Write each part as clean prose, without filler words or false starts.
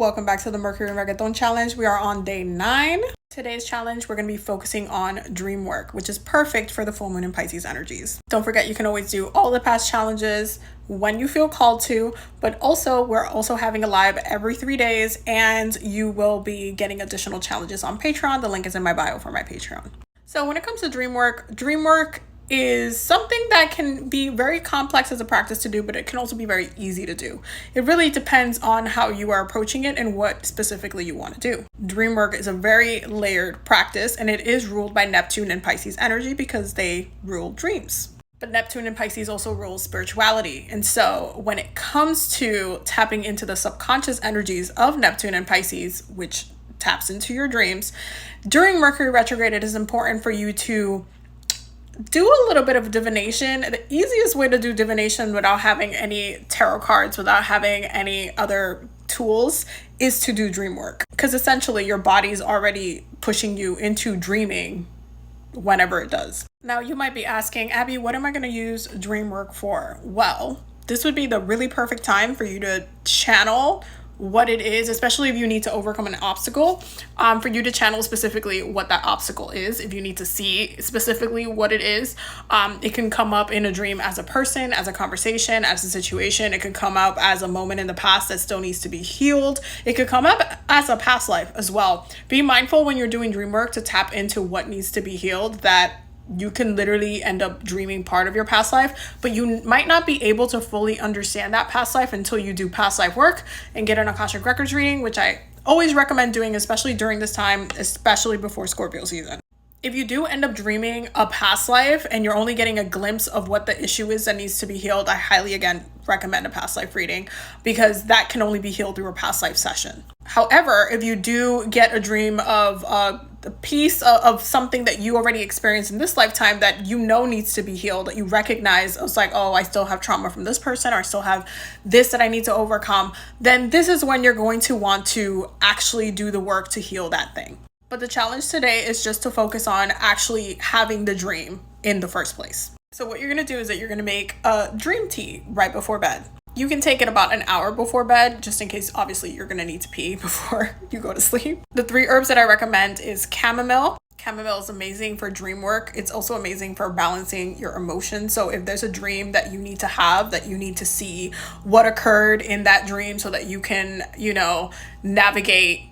Welcome back to the Mercury Reggaeton Challenge. We are on day 9. Today's challenge, we're going to be focusing on dream work, which is perfect for the full moon and Pisces energies. Don't forget, you can always do all the past challenges when you feel called to, but also we're also having a live every 3 days, and you will be getting additional challenges on Patreon. The link is in my bio for my Patreon. So when it comes to dream work is something that can be very complex as a practice to do, but it can also be very easy to do. It really depends on how you are approaching it and what specifically you want to do. Dream work is a very layered practice, and it is ruled by Neptune and Pisces energy because they rule dreams. But Neptune and Pisces also rule spirituality. And so when it comes to tapping into the subconscious energies of Neptune and Pisces, which taps into your dreams, during Mercury retrograde, it is important for you to do a little bit of divination. The easiest way to do divination without having any tarot cards, without having any other tools, is to do dream work. Because essentially your body's already pushing you into dreaming whenever it does. Now you might be asking, Abby, what am I going to use dream work for? Well, this would be the really perfect time for you to channel what it is, especially if you need to overcome an obstacle, for you to channel specifically what that obstacle is. If you need to see specifically what it is, it can come up in a dream as a person, as a conversation, as a situation. It could come up as a moment in the past that still needs to be healed. It could come up as a past life as well. Be mindful when you're doing dream work to tap into what needs to be healed, that you can literally end up dreaming part of your past life, but you might not be able to fully understand that past life until you do past life work and get an Akashic Records reading, which I always recommend doing, especially during this time, especially before Scorpio season. If you do end up dreaming a past life and you're only getting a glimpse of what the issue is that needs to be healed, I highly, again, recommend a past life reading, because that can only be healed through a past life session. However, if you do get a dream of a piece of something that you already experienced in this lifetime that you know needs to be healed, that you recognize, it's like, oh, I still have trauma from this person, or I still have this that I need to overcome, then this is when you're going to want to actually do the work to heal that thing. But the challenge today is just to focus on actually having the dream in the first place. So what you're going to do is that you're going to make a dream tea right before bed. You can take it about an hour before bed, just in case, obviously, you're going to need to pee before you go to sleep. The 3 herbs that I recommend is chamomile. Chamomile is amazing for dream work. It's also amazing for balancing your emotions. So if there's a dream that you need to have, that you need to see what occurred in that dream so that you can, navigate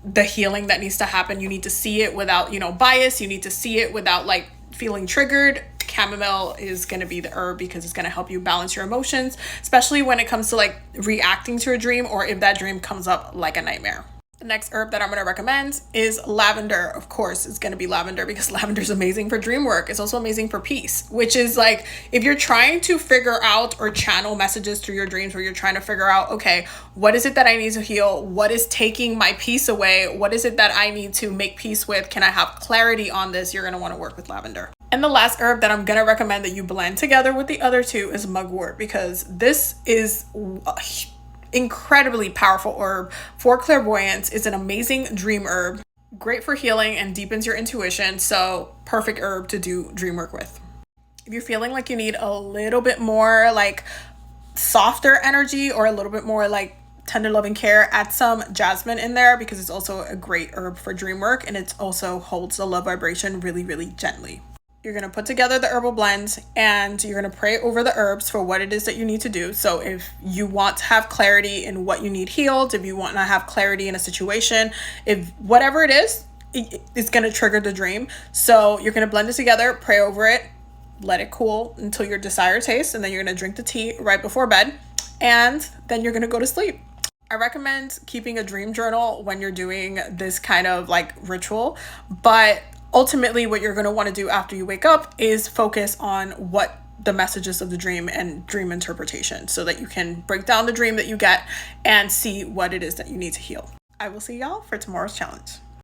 the healing that needs to happen, you need to see it without, bias. You need to see it without feeling triggered. Chamomile is going to be the herb because it's going to help you balance your emotions, especially when it comes to reacting to a dream, or if that dream comes up like a nightmare. The next herb that I'm going to recommend is lavender. Of course, it's going to be lavender because lavender is amazing for dream work. It's also amazing for peace, which is if you're trying to figure out or channel messages through your dreams, where you're trying to figure out, okay, what is it that I need to heal? What is taking my peace away? What is it that I need to make peace with? Can I have clarity on this? You're going to want to work with lavender. And the last herb that I'm going to recommend that you blend together with the other 2 is mugwort, because this is incredibly powerful herb for clairvoyance. It's an amazing dream herb, great for healing and deepens your intuition. So perfect herb to do dream work with. If you're feeling like you need a little bit more softer energy, or a little bit more tender loving care, add some jasmine in there, because it's also a great herb for dream work, and it also holds the love vibration really, really gently. You're going to put together the herbal blend, and you're going to pray over the herbs for what it is that you need to do. So if you want to have clarity in what you need healed, if you want to have clarity in a situation, if whatever it is, it's going to trigger the dream. So you're going to blend it together, pray over it, let it cool until your desired taste, and then you're going to drink the tea right before bed, and then you're going to go to sleep. I recommend keeping a dream journal when you're doing this kind of ritual, but ultimately, what you're going to want to do after you wake up is focus on what the messages of the dream and dream interpretation, so that you can break down the dream that you get and see what it is that you need to heal. I will see y'all for tomorrow's challenge.